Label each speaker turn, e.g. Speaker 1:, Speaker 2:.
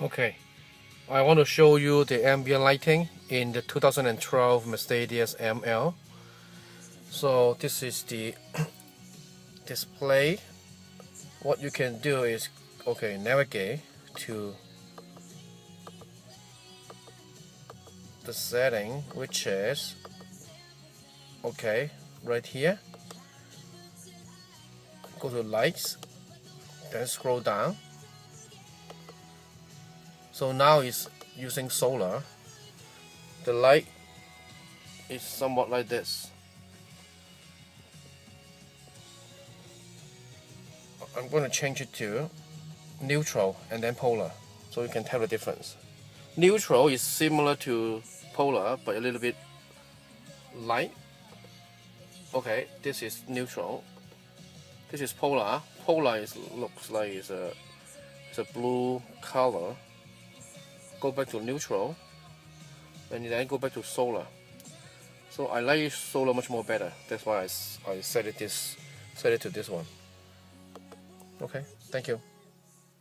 Speaker 1: Okay, I want to show you the ambient lighting in the 2012 Mercedes ML. So this is the display. What you can do is, okay, navigate to the setting, which is, okay, right here. Go to lights, then scroll down. So now it's using solar. The light is somewhat like this. I'm going to change it to neutral and then polar, so you can tell the difference. Neutral is similar to polar, but a little bit light. Okay, this is neutral. This is polar. Polar looks like it's a blue color. Go back to neutral, and then go back to solar. So I like solar much more better. That's why I set it to this one. Okay, thank you.